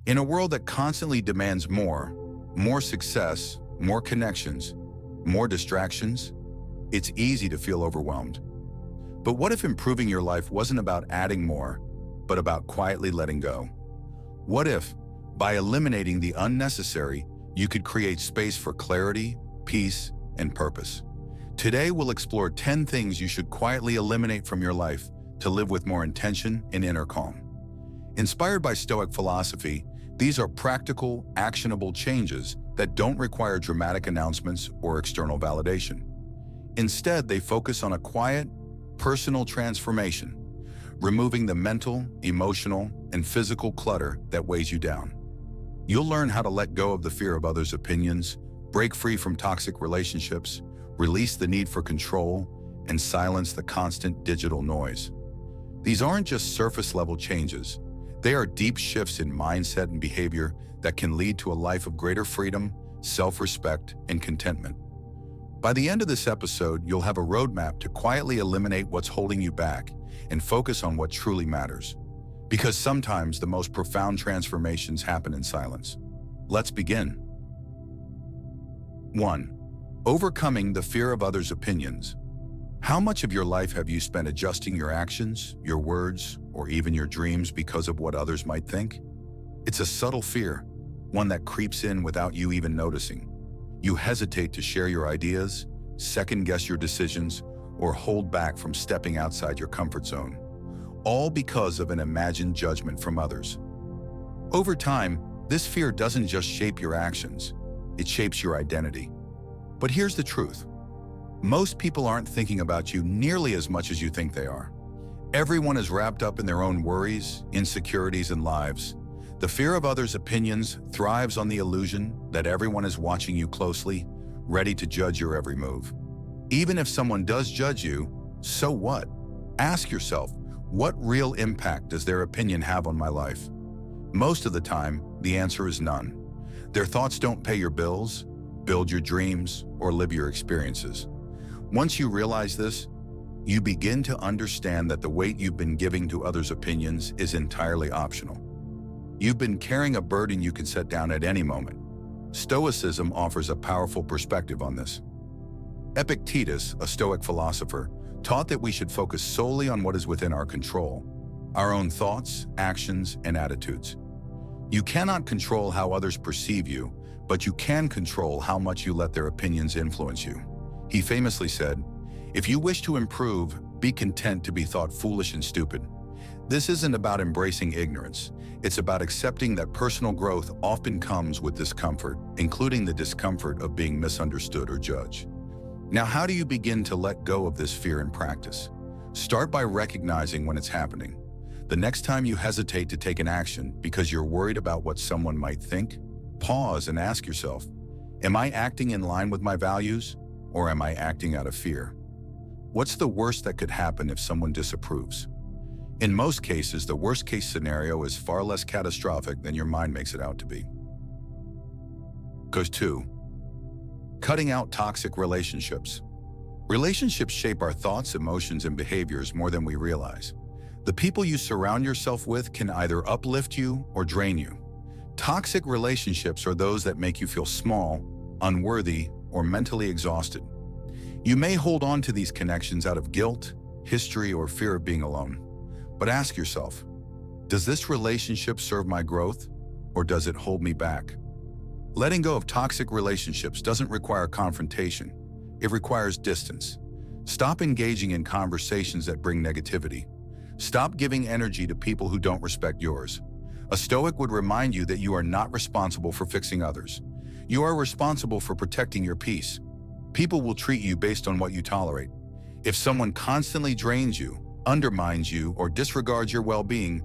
In a world that constantly demands more success, more connections, more distractions, it's easy to feel overwhelmed. But what if improving your life wasn't about adding more, but about quietly letting go? What if, by eliminating the unnecessary, you could create space for clarity, peace, and purpose? Today, we'll explore 10 things you should quietly eliminate from your life to live with more intention and inner calm. Inspired by Stoic philosophy, these are practical, actionable changes that don't require dramatic announcements or external validation. Instead, they focus on a quiet, personal transformation, removing the mental, emotional, and physical clutter that weighs you down. You'll learn how to let go of the fear of others' opinions, break free from toxic relationships, release the need for control, and silence the constant digital noise. These aren't just surface-level changes. They are deep shifts in mindset and behavior that can lead to a life of greater freedom, self-respect, and contentment. By the end of this episode, you'll have a roadmap to quietly eliminate what's holding you back and focus on what truly matters. Because sometimes the most profound transformations happen in silence. Let's begin. 1. Overcoming the fear of others' opinions. How much of your life have you spent adjusting your actions, your words, or even your dreams because of what others might think? It's a subtle fear, one that creeps in without you even noticing. You hesitate to share your ideas, second-guess your decisions, or hold back from stepping outside your comfort zone, all because of an imagined judgment from others. Over time, this fear doesn't just shape your actions, it shapes your identity. But here's the truth. Most people aren't thinking about you nearly as much as you think they are. Everyone is wrapped up in their own worries, insecurities, and lives. The fear of others' opinions thrives on the illusion that everyone is watching you closely, ready to judge your every move. Even if someone does judge you, so what? Ask yourself, what real impact does their opinion have on my life? Most of the time, the answer is none. Their thoughts don't pay your bills, build your dreams, or live your experiences. Once you realize this, you begin to understand that the weight you've been giving to others' opinions is entirely optional. You've been carrying a burden you can set down at any moment. Stoicism offers a powerful perspective on this. Epictetus, a Stoic philosopher, taught that we should focus solely on what is within our control, our own thoughts, actions, and attitudes. You cannot control how others perceive you, but you can control how much you let their opinions influence you. He famously said, "If you wish to improve, be content to be thought foolish and stupid." This isn't about embracing ignorance. It's about accepting that personal growth often comes with discomfort, including the discomfort of being misunderstood or judged. Now, how do you begin to let go of this fear in practice? Start by recognizing when it's happening. The next time you hesitate to take an action because you're worried about what someone might think, pause and ask yourself, am I acting in line with my values, or am I acting out of fear? What's the worst that could happen if someone disapproves? In most cases, the worst-case scenario is far less catastrophic than your mind makes it out to be. 2. Cutting out toxic relationships. Relationships shape our thoughts, emotions, and behaviors more than we realize. The people you surround yourself with can either uplift you or drain you. Toxic relationships are those that make you feel small, unworthy, or mentally exhausted. You may hold on to these connections out of guilt, history, or fear of being alone. But ask yourself, does this relationship serve my growth, or does it hold me back? Letting go of toxic relationships doesn't require confrontation. It requires distance. Stop engaging in conversations that bring negativity. Stop giving energy to people who don't respect yours. A Stoic would remind you that you are not responsible for fixing others. You are responsible for protecting your peace. People will treat you based on what you tolerate. If someone constantly drains you, undermines you, or disregards your well-being,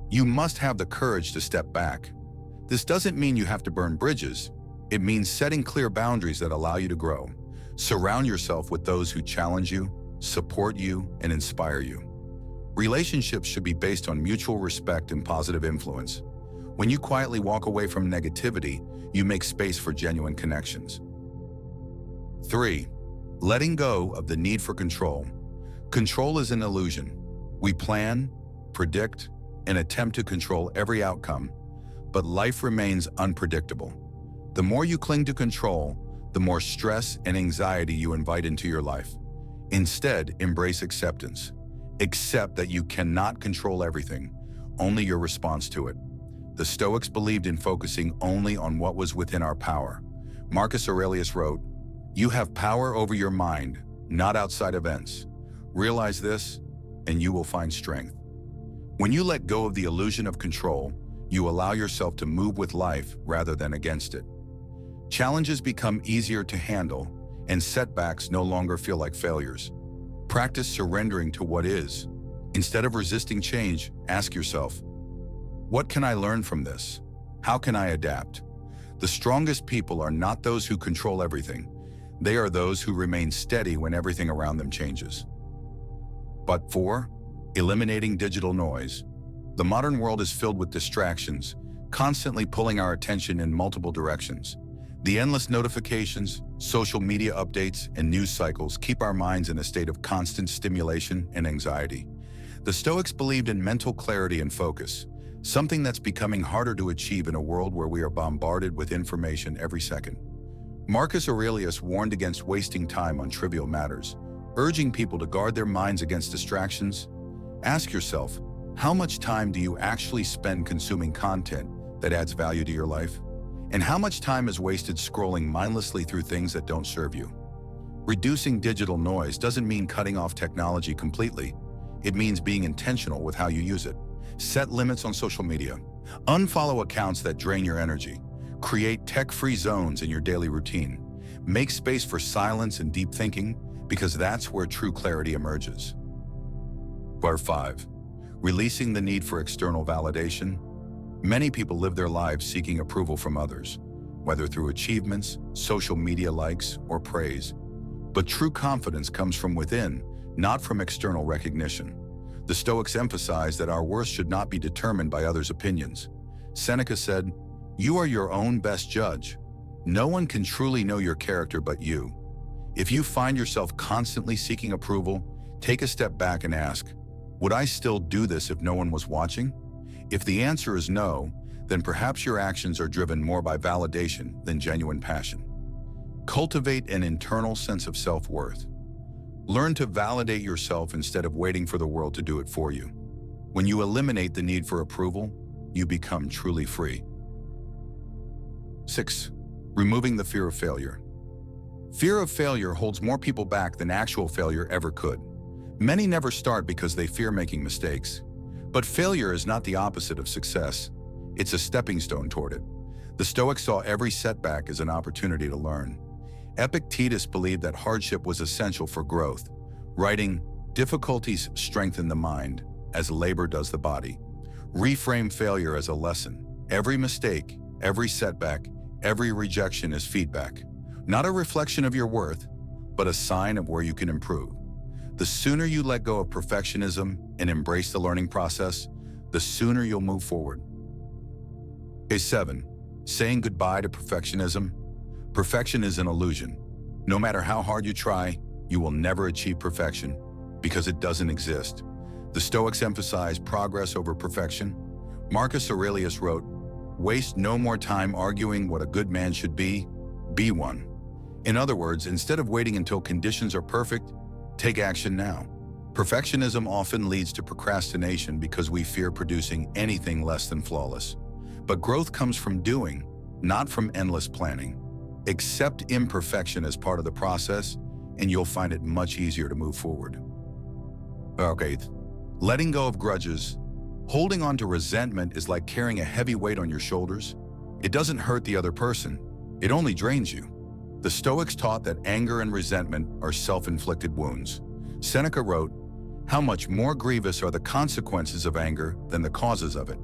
you must have the courage to step back. This doesn't mean you have to burn bridges. It means setting clear boundaries that allow you to grow. Surround yourself with those who challenge you, support you, and inspire you. Relationships should be based on mutual respect and positive influence. When you quietly walk away from negativity, you make space for genuine connections. 3. Letting go of the need for control. Control is an illusion. We plan, predict, and attempt to control every outcome. but life remains unpredictable. The more you cling to control, the more stress and anxiety you invite into your life. Instead, embrace acceptance. Accept that you cannot control everything, only your response to it. The Stoics believed in focusing only on what was within our power. Marcus Aurelius wrote, "You have power over your mind, not outside events. Realize this, and you will find strength." When you let go of the illusion of control, you allow yourself to move with life rather than against it. Challenges become easier to handle, and setbacks no longer feel like failures. Practice surrendering to what is. Instead of resisting change, ask yourself, what can I learn from this? How can I adapt? The strongest people are not those who control everything. They are those who remain steady when everything around them changes. But 4, eliminating digital noise. The modern world is filled with distractions, constantly pulling our attention in multiple directions. The endless notifications, social media updates, and news cycles keep our minds in a state of constant stimulation and anxiety. The Stoics believed in mental clarity and focus, something that's becoming harder to achieve in a world where we are bombarded with information every second. Marcus Aurelius warned against wasting time on trivial matters, urging people to guard their minds against distractions. Ask yourself, how much time do you actually spend consuming content that adds value to your life? And how much time is wasted scrolling mindlessly through things that don't serve you? Reducing digital noise doesn't mean cutting off technology completely. It means being intentional with how you use it. Set limits on social media. Unfollow accounts that drain your energy. Create tech-free zones in your daily routine. Make space for silence and deep thinking, because that's where true clarity emerges. Part 5. Releasing the need for external validation. Many people live their lives seeking approval from others, whether through achievements, social media likes, or praise. But true confidence comes from within, not from external recognition. The Stoics emphasize that our worth should not be determined by others' opinions. Seneca said, "You are your own best judge. No one can truly know your character but you." If you find yourself constantly seeking approval, take a step back and ask, would I still do this if no one was watching? If the answer is no, then perhaps your actions are driven more by validation than genuine passion. Cultivate an internal sense of self-worth. Learn to validate yourself instead of waiting for the world to do it for you. When you eliminate the need for approval, you become truly free. 6. Removing the fear of failure. Fear of failure holds more people back than actual failure ever could. Many never start because they fear making mistakes. But failure is not the opposite of success. It's a stepping stone toward it. The Stoics saw every setback as an opportunity to learn. Epictetus believed that hardship was essential for growth, writing, "Difficulties strengthen the mind, as labor does the body." Reframe failure as a lesson. Every mistake, every setback, every rejection is feedback. Not a reflection of your worth, but a sign of where you can improve. The sooner you let go of perfectionism and embrace the learning process, the sooner you'll move forward. 7. Saying goodbye to perfectionism. Perfection is an illusion. No matter how hard you try, you will never achieve perfection because it doesn't exist. The Stoics emphasize progress over perfection. Marcus Aurelius wrote, "Waste no more time arguing what a good man should be one." In other words, instead of waiting until conditions are perfect, take action now. Perfectionism often leads to procrastination because we fear producing anything less than flawless. But growth comes from doing, not from endless planning. Accept imperfection as part of the process, and you'll find it much easier to move forward. Okay, letting go of grudges. Holding on to resentment is like carrying a heavy weight on your shoulders. It doesn't hurt the other person, it only drains you. The Stoics taught that anger and resentment are self-inflicted wounds. Seneca wrote, "How much more grievous are the consequences of anger than the causes of it."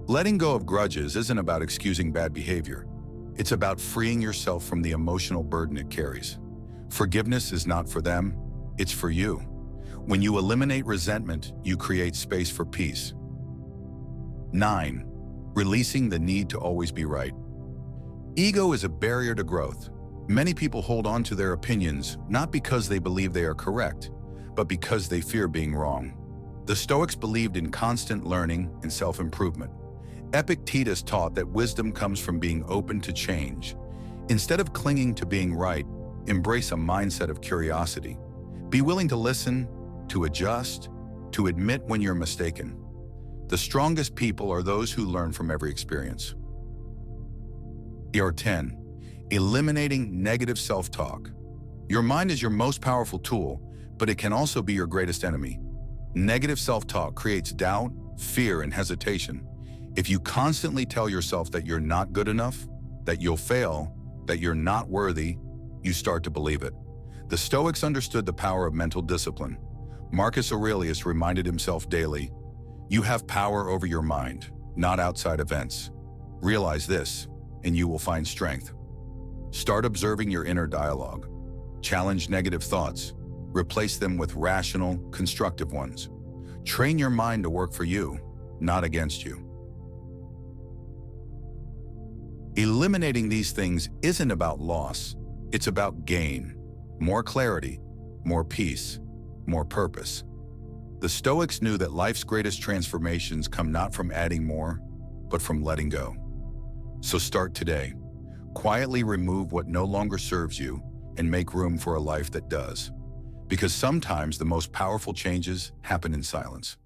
Letting go of grudges isn't about excusing bad behavior. It's about freeing yourself from the emotional burden it carries. Forgiveness is not for them, it's for you. When you eliminate resentment, you create space for peace. 9. Releasing the need to always be right. Ego is a barrier to growth. Many people hold on to their opinions not because they believe they are correct, but because they fear being wrong. The Stoics believed in constant learning and self-improvement. Epictetus taught that wisdom comes from being open to change. Instead of clinging to being right, embrace a mindset of curiosity. Be willing to listen, to adjust, to admit when you're mistaken. The strongest people are those who learn from every experience. Or 10. Eliminating negative self-talk. Your mind is your most powerful tool, but it can also be your greatest enemy. Negative self-talk creates doubt, fear, and hesitation. If you constantly tell yourself that you're not good enough, that you'll fail, that you're not worthy, you start to believe it. The Stoics understood the power of mental discipline. Marcus Aurelius reminded himself daily, "You have power over your mind, not outside events. Realize this, and you will find strength." Start observing your inner dialogue. Challenge negative thoughts. Replace them with rational, constructive ones. Train your mind to work for you, not against you. Eliminating these things isn't about loss. It's about gain. More clarity, more peace, more purpose. The Stoics knew that life's greatest transformations come not from adding more, but from letting go. So start today. Quietly remove what no longer serves you and make room for a life that does. Because sometimes the most powerful changes happen in silence.